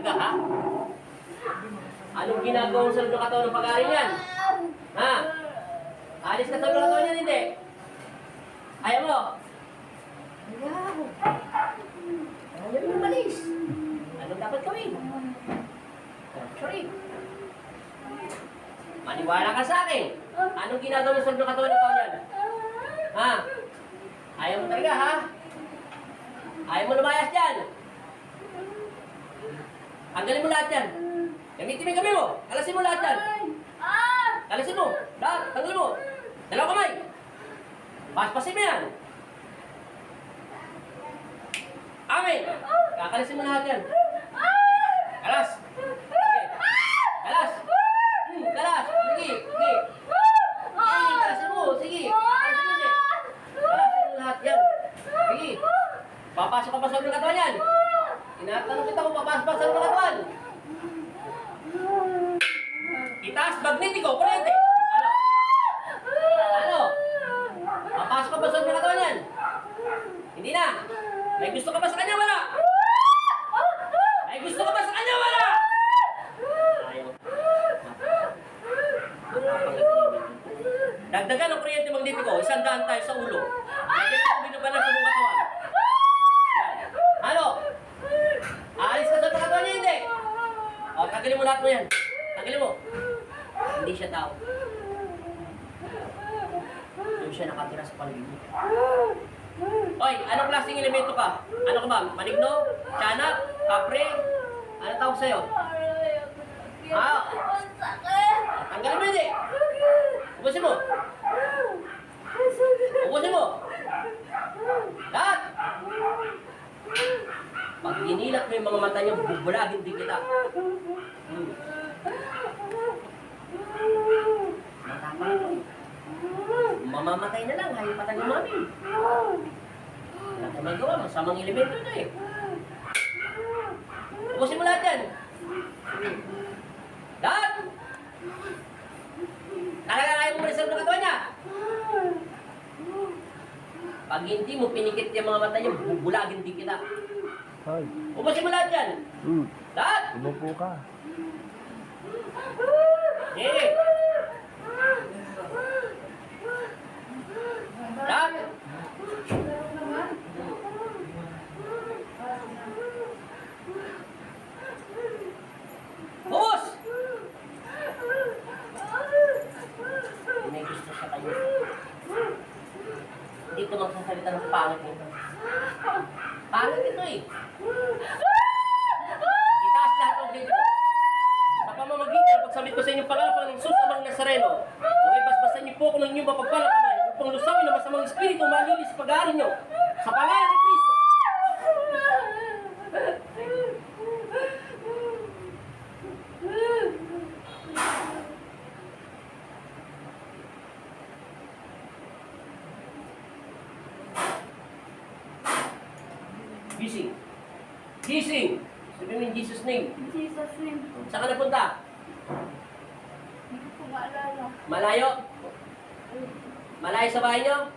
ka, ha? Anong ginagawa mo sa loob ng katawan ng pag-aari niyan? Ha? Alis ka sa loob ng katawan niyan, hindi? Ayaw mo? Ayaw. Ayaw mo malis. Anong dapat gawin? Sorry. Maniwala ka sa akin. Anong ginagawa mo sa loob ng katawan ng tao niyan? Ha? Ayaw mo talaga, ha? Ayaw mo lumayas dyan. Tanggalin mo lahat yan. Gamitin mo yung kamay mo. Kalasin mo lahat yan. Kalasin mo. Lahat. Tanggalin mo. Dalawang kamay. Paspasin mo yan. Amen. Kakalasin mo lahat yan. Kalas. Okay. Kalas. Kalas. Sige. Sige. Kalasin mo. Sige. Kalasin mo din. Kalasin mo lahat yan. Sige. Papasok ka pa sa katawan yan. Tinatanong kita kung papasok pa sa katawan. Itaas magnetiko. Kuryente. Ano? Ano? Papasok ka pa sa katawan yan. Hindi na. May gusto ka ba sa kanya? Wala. May gusto ka ba sa kanya? Wala. Ayaw. Dagdagan ang kuryente magnetiko. 100 tayo sa ulo. Lagyan mo binabanan sa buong katawan. Ano? Aalis ka sa katawan niya, hindi? O, tanggalin mo lahat mo yan. Tanggalin mo. Hindi siya tao. Doon siya nakatira sa paligid. Oy, anong klaseng elemento ka? Ano ka ba? Maligno? Tiyanak? Kapre? Ano tawag sa'yo? Ha? Tanggalin mo hindi. Ubusin mo. Ubusin mo. Lahat. Pag ginilat mo yung mga mata niyo, bubulagin din kita. Matapang ito. Mamamatay na lang, hayop patang namin. Wala ka magawa, masamang elemento na eh. Ubusin mo lahat yan. Lahat! Talaga ayaw mo reserve ng katawan niya. Pag hindi mo pinikit yung mga mata niyo, bubulagin din kita. Hoy. Ubusin mo lahat yan. Lahat! Umupo ka. Eh! Lahat! Bus! May gusto sa kanya. Hindi ko magsasalita ng pangit nito. Pangit ito eh. Itaas lahat ng video ko. Sa pamamagitan, pagsabit ko sa inyong pangalan ng Jesus amang Nazareno, huwag basbasan niyo po ako ng inyong mapagpalang kamay upang lusawin na masamang espiritu malilis sa pag-aari niyo. Sa pangalan ni Kristo. Gising. Gising! Sabi mo in Jesus' name. In Jesus' name po. Saan ka nagpunta? Hindi ko po maalala. Malayo? Malayo sa bahay niyo?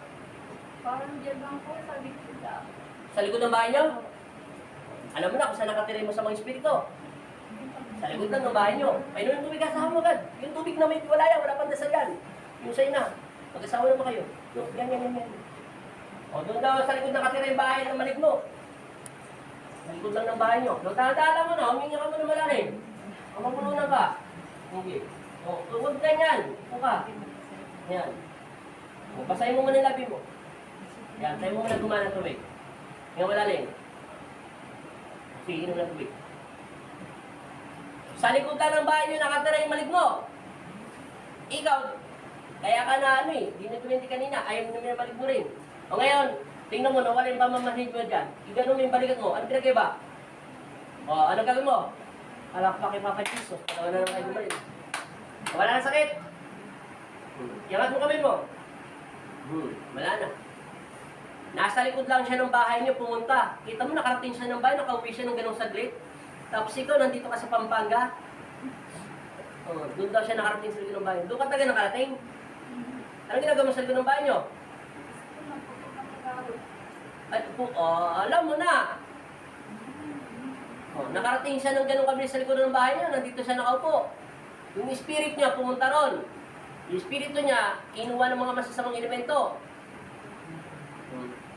Parang dyan lang po sa likod lang. Sa likod ng bahay niyo? Alam mo na kung saan nakatira mo sa mga espiritu. Sa likod lang ng bahay niyo. Painom yung tubig, asawa mo agad. Yung tubig na may tiwalaya, wala pang dasal yan. Yung sa'yo na. Mag-asawa naman kayo. Yan. O, doon daw sa likod nakatira yung bahay ng maligno. Sa likod lang ng bahay niyo. Doon tanda mo na, huminga ka mo ng malalim. Ang mamulunan ka. Hindi. O, huwag ganyan. Upo ka. Yan. O, basahin mo muna yung labi mo. Yan, tayo mo muna gumana ng tubig. Hinga malalim. Sige, inom ng tubig. Sa likod lang ng bahay niyo nakatira yung maligno. Ikaw, kaya ka na ano eh, di na-20 kanina, ayaw mo namin na maligno rin. O ngayon, tingnan mo, nawala yung pamamahin mo dyan. Igano mo yung balikat mo. Ano pinag-iba? O, ano gagawin mo? Alak pa kay Papa Jesus. Patawa na naman kayo gumaling. Wala na sakit. Iangat mo kamay mo. Wala na. Nasa likod lang siya ng bahay niyo, pumunta. Kita mo, nakarating siya ng bahay, nakauwi siya ng ganong saglit. Tapos ikaw, nandito ka sa Pampanga. O, doon daw siya nakarating sa likod ng bahay. Doon ka taga nakarating. Anong ginagawa mo sa likod ng bahay niyo? Ay, alam mo na. Oh, nakarating siya ng ganong kabilis sa likod ng bahay niya, nandito siya nakaupo. Yung spirit niya pumunta ron. Yung espiritu niya, kinuha ng mga masasamang elemento.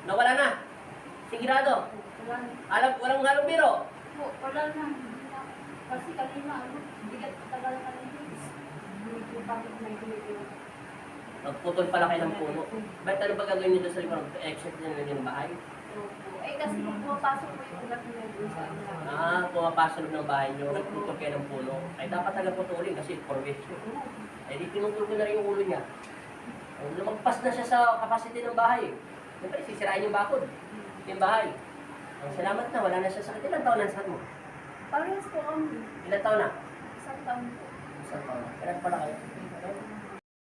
Nawala na. Sigurado. Wala na. Walang halong biro. Po, wala na. Hindi na. Kasi kanina, bigat tagal na rin. Hindi ko bakit may ginagawa. Magputol pala kayo ng puno. Ba't ano ba gagawin niyo doon sa likod? Exit na lang yung bahay? Eh kasi kung pumapasok ko yung ugat nila doon sa ano. Pumapasok ng bahay niyo, nagputol kayo ng puno. Ay dapat talaga putulin kasi permission. Eh di pinutol ko na rin yung ulo niya. Lumagpas na siya sa capacity ng bahay. Siyempre, sisirain yung bakod. Yung bahay. Salamat na, wala na siya sakit. Ilang taon na sakit mo? Parehas po kami. Ilang taon na? Isang taon po. Isang taon na. Kailan pala kayo?